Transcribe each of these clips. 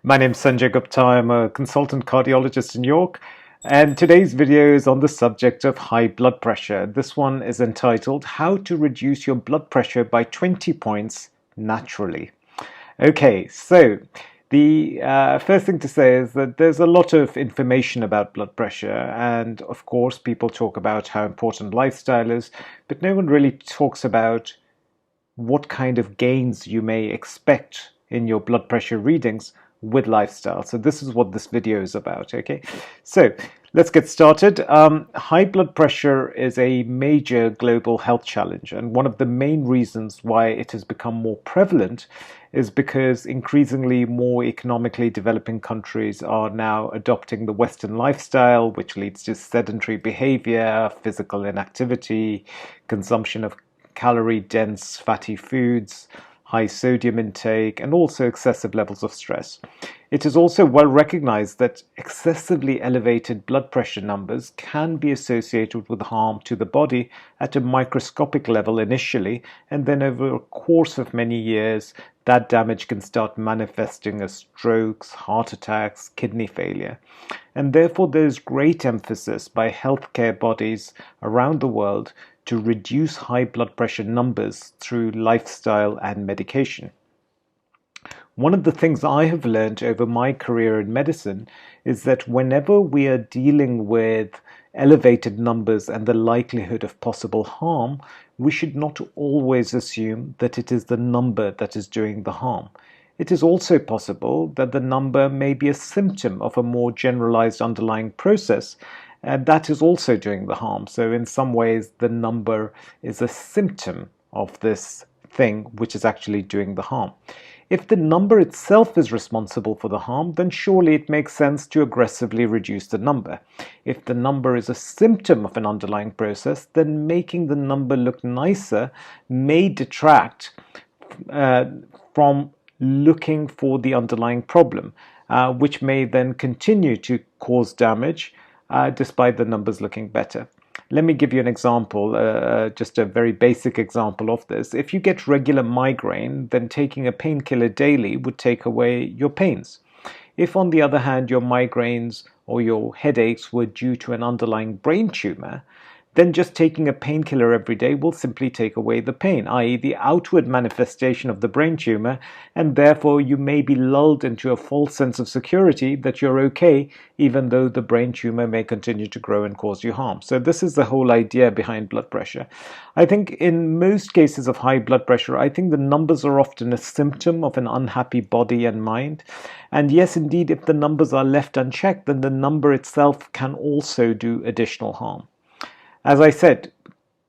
My name's Sanjay Gupta. I'm a consultant cardiologist in York, and today's video is on the subject of high blood pressure. This one is entitled How to Reduce Your Blood Pressure by 20 Points Naturally. Okay, so the first thing to say is that there's a lot of information about blood pressure, and of course, people talk about how important lifestyle is, but no one really talks about what kind of gains you may expect in your blood pressure readings with lifestyle. So this is what this video is about, okay? So let's get started. High blood pressure is a major global health challenge, and one of the main reasons why it has become more prevalent is because increasingly more economically developing countries are now adopting the Western lifestyle, which leads to sedentary behavior, physical inactivity, consumption of calorie-dense fatty foods, high sodium intake, and also excessive levels of stress. It is also well recognized that excessively elevated blood pressure numbers can be associated with harm to the body at a microscopic level initially, and then over a course of many years, that damage can start manifesting as strokes, heart attacks, kidney failure. And therefore, there's great emphasis by healthcare bodies around the world to reduce high blood pressure numbers through lifestyle and medication. One of the things I have learned over my career in medicine is that whenever we are dealing with elevated numbers and the likelihood of possible harm, we should not always assume that it is the number that is doing the harm. It is also possible that the number may be a symptom of a more generalized underlying process, and that is also doing the harm. So in some ways, the number is a symptom of this thing which is actually doing the harm. If the number itself is responsible for the harm, then surely it makes sense to aggressively reduce the number. If the number is a symptom of an underlying process, then making the number look nicer may detract from looking for the underlying problem, which may then continue to cause damage despite the numbers looking better. Let me give you an example, just a very basic example of this. If you get regular migraine, then taking a painkiller daily would take away your pains. If, on the other hand, your migraines or your headaches were due to an underlying brain tumor, then just taking a painkiller every day will simply take away the pain, i.e. the outward manifestation of the brain tumor, and therefore you may be lulled into a false sense of security that you're okay, even though the brain tumor may continue to grow and cause you harm. So this is the whole idea behind blood pressure. I think in most cases of high blood pressure, I think the numbers are often a symptom of an unhappy body and mind. And yes, indeed, if the numbers are left unchecked, then the number itself can also do additional harm. As I said,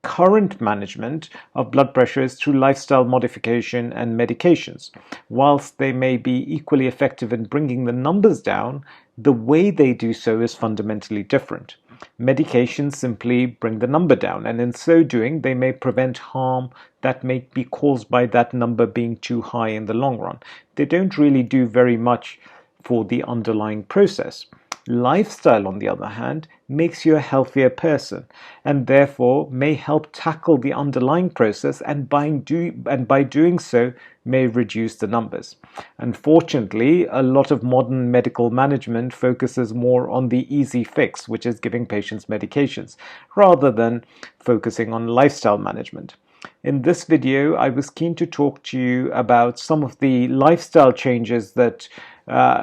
current management of blood pressure is through lifestyle modification and medications. Whilst they may be equally effective in bringing the numbers down, the way they do so is fundamentally different. Medications simply bring the number down, and in so doing, they may prevent harm that may be caused by that number being too high in the long run. They don't really do very much for the underlying process. Lifestyle, on the other hand, makes you a healthier person and therefore may help tackle the underlying process, and by doing so may reduce the numbers. Unfortunately, a lot of modern medical management focuses more on the easy fix, which is giving patients medications, rather than focusing on lifestyle management. In this video, I was keen to talk to you about some of the lifestyle changes that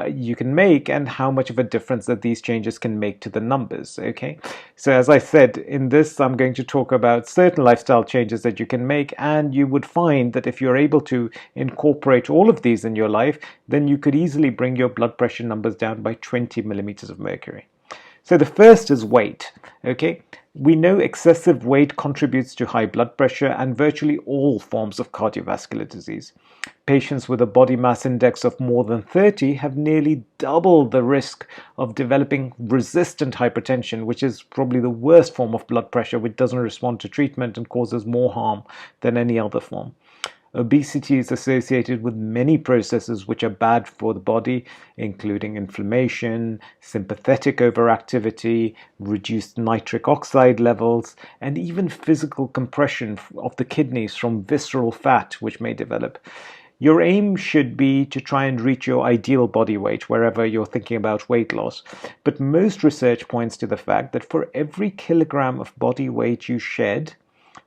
you can make and how much of a difference that these changes can make to the numbers. Okay, so as I said, in this I'm going to talk about certain lifestyle changes that you can make, and you would find that if you're able to incorporate all of these in your life, then you could easily bring your blood pressure numbers down by 20 millimeters of mercury. So the first is weight. Okay, we know excessive weight contributes to high blood pressure and virtually all forms of cardiovascular disease. Patients with a body mass index of more than 30 have nearly double the risk of developing resistant hypertension, which is probably the worst form of blood pressure, which doesn't respond to treatment and causes more harm than any other form. Obesity is associated with many processes which are bad for the body, including inflammation, sympathetic overactivity, reduced nitric oxide levels, and even physical compression of the kidneys from visceral fat, which may develop. Your aim should be to try and reach your ideal body weight wherever you're thinking about weight loss. But most research points to the fact that for every kilogram of body weight you shed,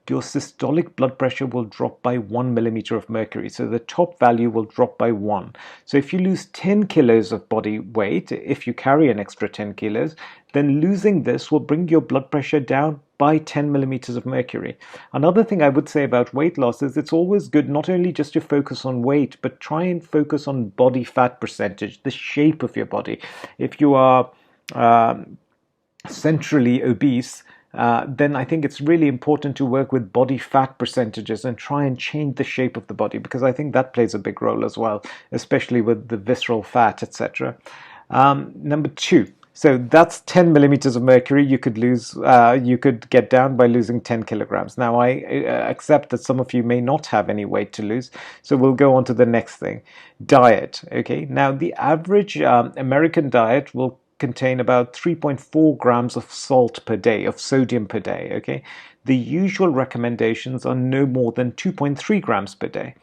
your systolic blood pressure will drop by 1 millimeter of mercury. So the top value will drop by 1. So if you lose 10 kilos of body weight, if you carry an extra 10 kilos, then losing this will bring your blood pressure down by 10 millimeters of mercury. Another thing I would say about weight loss is it's always good not only just to focus on weight, but try and focus on body fat percentage, the shape of your body. If you are centrally obese, then I think it's really important to work with body fat percentages and try and change the shape of the body, because I think that plays a big role as well, especially with the visceral fat, etc. Number 2. So that's 10 millimeters of mercury you could lose, you could get down by losing 10 kilograms. Now, I accept that some of you may not have any weight to lose, so we'll go on to the next thing. Diet, okay? Now, the average American diet will contain about 3.4 grams of salt per day, of sodium per day, okay? The usual recommendations are no more than 2.3 grams per day.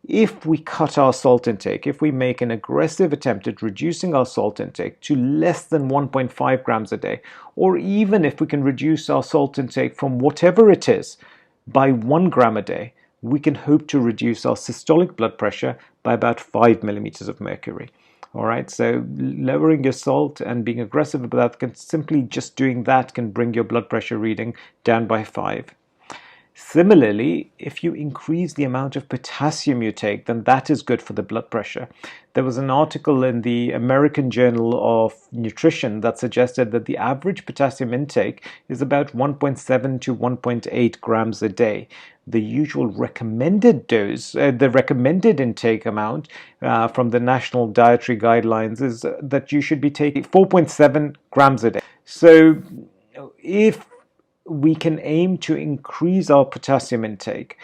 If we cut our salt intake, if we make an aggressive attempt at reducing our salt intake to less than 1.5 grams a day, or even if we can reduce our salt intake from whatever it is by 1 gram a day, we can hope to reduce our systolic blood pressure by about 5 millimeters of mercury. All right, so lowering your salt and being aggressive about that, can simply just doing that can bring your blood pressure reading down by 5. Similarly, if you increase the amount of potassium you take, then that is good for the blood pressure. There was an article in the American Journal of Nutrition that suggested that the average potassium intake is about 1.7 to 1.8 grams a day. The usual recommended dose, the recommended intake amount from the National Dietary Guidelines is that you should be taking 4.7 grams a day. So if we can aim to increase our potassium intake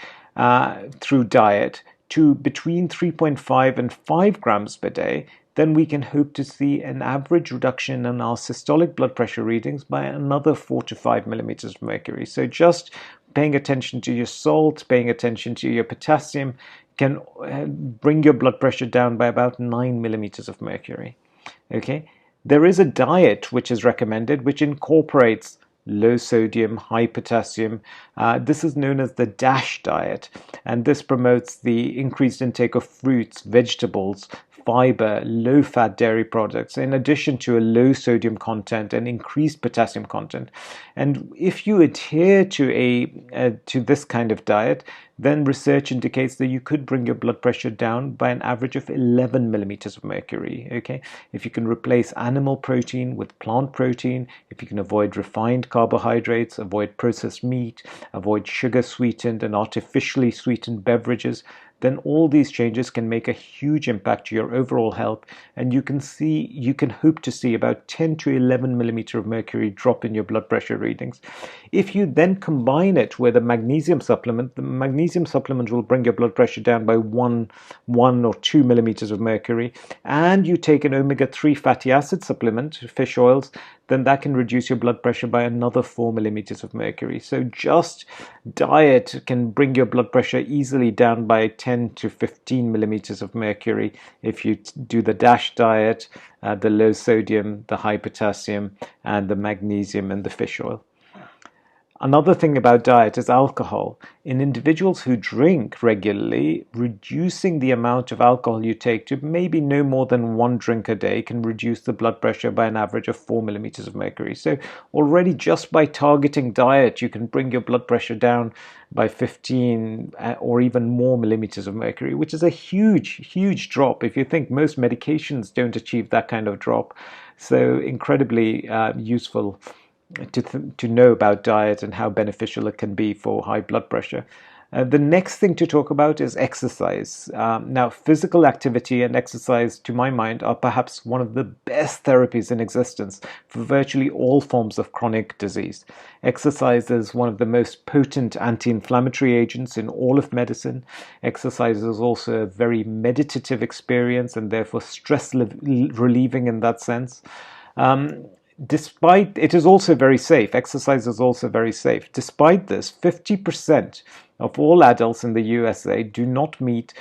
through diet to between 3.5 and 5 grams per day, then we can hope to see an average reduction in our systolic blood pressure readings by another 4 to 5 millimeters of mercury. So just paying attention to your salt, paying attention to your potassium can bring your blood pressure down by about 9 millimeters of mercury. Okay, there is a diet which is recommended which incorporates low sodium, high potassium. This is known as the DASH diet, and this promotes the increased intake of fruits, vegetables, fiber, low-fat dairy products, in addition to a low sodium content and increased potassium content. And if you adhere to this kind of diet, then research indicates that you could bring your blood pressure down by an average of 11 millimeters of mercury. Okay, if you can replace animal protein with plant protein, if you can avoid refined carbohydrates, avoid processed meat, avoid sugar-sweetened and artificially sweetened beverages, then all these changes can make a huge impact to your overall health, and you can hope to see about 10 to 11 millimeter of mercury drop in your blood pressure readings. If you then combine it with a magnesium supplement, the magnesium supplement will bring your blood pressure down by 1 or 2 millimeters of mercury, and you take an omega-3 fatty acid supplement, fish oils, then that can reduce your blood pressure by another 4 millimeters of mercury. So just diet can bring your blood pressure easily down by 10 to 15 millimeters of mercury if you do the DASH diet, the low sodium, the high potassium, and the magnesium and the fish oil. Another thing about diet is alcohol. In individuals who drink regularly, reducing the amount of alcohol you take to maybe no more than 1 drink a day can reduce the blood pressure by an average of 4 millimeters of mercury. So already just by targeting diet, you can bring your blood pressure down by 15 or even more millimeters of mercury, which is a huge drop. If you think most medications don't achieve that kind of drop, so incredibly useful to know about diet and how beneficial it can be for high blood pressure. The next thing to talk about is exercise. Now, physical activity and exercise, to my mind, are perhaps one of the best therapies in existence for virtually all forms of chronic disease. Exercise is one of the most potent anti-inflammatory agents in all of medicine. Exercise is also a very meditative experience and therefore stress relieving in that sense. Despite, it is also very safe. Exercise is also very safe. Despite this, 50% of all adults in the USA do not meet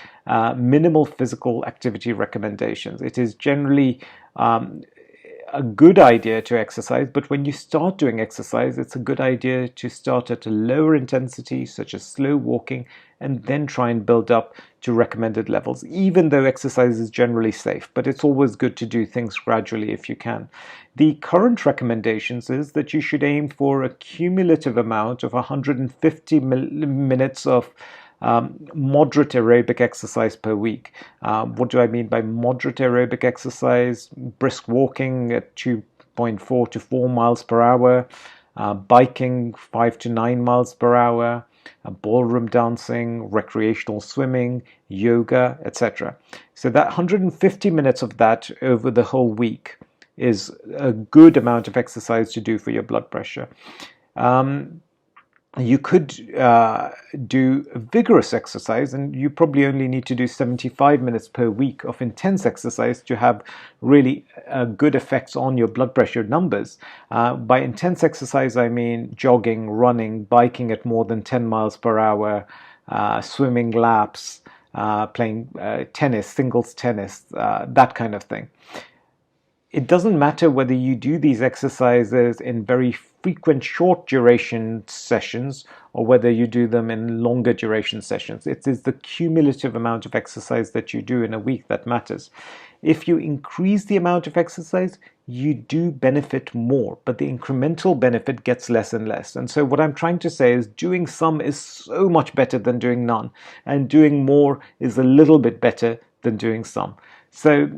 minimal physical activity recommendations. It is generally a good idea to exercise, but when you start doing exercise, it's a good idea to start at a lower intensity, such as slow walking, and then try and build up to recommended levels, even though exercise is generally safe. But it's always good to do things gradually if you can. The current recommendations is that you should aim for a cumulative amount of 150 minutes of moderate aerobic exercise per week. What do I mean by moderate aerobic exercise? Brisk walking at 2.4 to 4 miles per hour, biking 5 to 9 miles per hour, ballroom dancing, recreational swimming, yoga, etc. So that 150 minutes of that over the whole week is a good amount of exercise to do for your blood pressure. You could do vigorous exercise, and you probably only need to do 75 minutes per week of intense exercise to have really good effects on your blood pressure numbers. By intense exercise, I mean jogging, running, biking at more than 10 miles per hour, swimming laps, playing tennis, singles tennis, that kind of thing. It doesn't matter whether you do these exercises in very frequent short duration sessions or whether you do them in longer duration sessions. It is the cumulative amount of exercise that you do in a week that matters. If you increase the amount of exercise, you do benefit more, but the incremental benefit gets less and less. And so what I'm trying to say is doing some is so much better than doing none, and doing more is a little bit better than doing some. So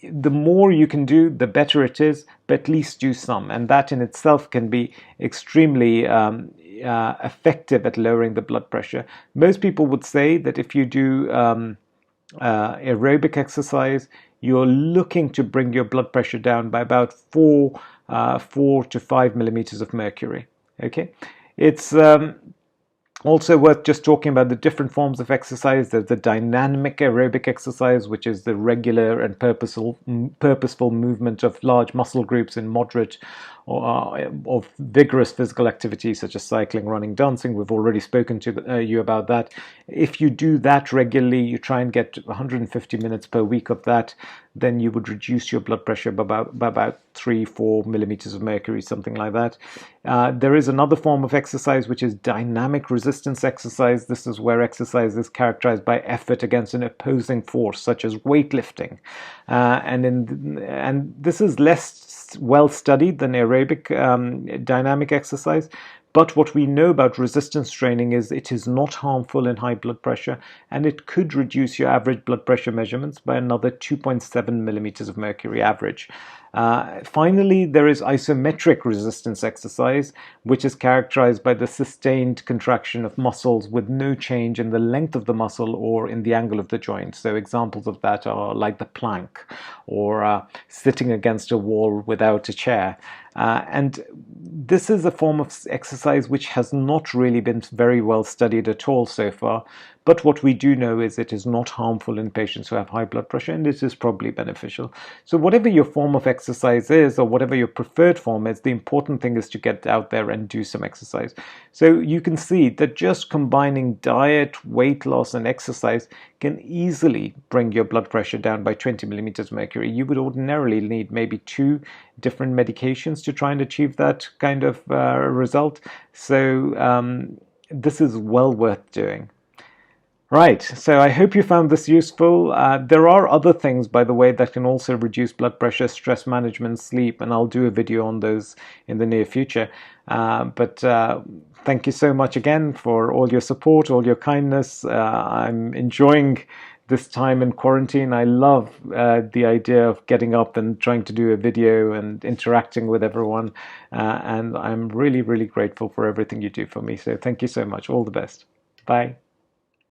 the more you can do, the better it is, but at least do some. And that in itself can be extremely effective at lowering the blood pressure. Most people would say that if you do aerobic exercise, you're looking to bring your blood pressure down by about 4 to 5 millimeters of mercury. Okay, it's also worth just talking about the different forms of exercise. There's the dynamic aerobic exercise, which is the regular and purposeful movement of large muscle groups in moderate or vigorous physical activity, such as cycling, running, dancing. We've already spoken to you about that. If you do that regularly, you try and get 150 minutes per week of that, then you would reduce your blood pressure by about 3-4 millimeters of mercury, something like that. There is another form of exercise which is dynamic resistance exercise. This is where exercise is characterized by effort against an opposing force, such as weightlifting, and this is less well studied than aerobic dynamic exercise. But what we know about resistance training is it is not harmful in high blood pressure, and it could reduce your average blood pressure measurements by another 2.7 millimeters of mercury average. Finally, there is isometric resistance exercise, which is characterized by the sustained contraction of muscles with no change in the length of the muscle or in the angle of the joint. So examples of that are like the plank or sitting against a wall without a chair. And this is a form of exercise which has not really been very well studied at all so far. But what we do know is it is not harmful in patients who have high blood pressure, and it is probably beneficial. So whatever your form of exercise is, or whatever your preferred form is, the important thing is to get out there and do some exercise. So you can see that just combining diet, weight loss, and exercise can easily bring your blood pressure down by 20 millimeters mercury. You would ordinarily need maybe 2 different medications to try and achieve that kind of result. So this is well worth doing. Right, so I hope you found this useful. There are other things, by the way, that can also reduce blood pressure: stress management, sleep, and I'll do a video on those in the near future. But thank you so much again for all your support, all your kindness. I'm enjoying this time in quarantine. I love the idea of getting up and trying to do a video and interacting with everyone. And I'm really, really grateful for everything you do for me. So thank you so much. All the best. Bye.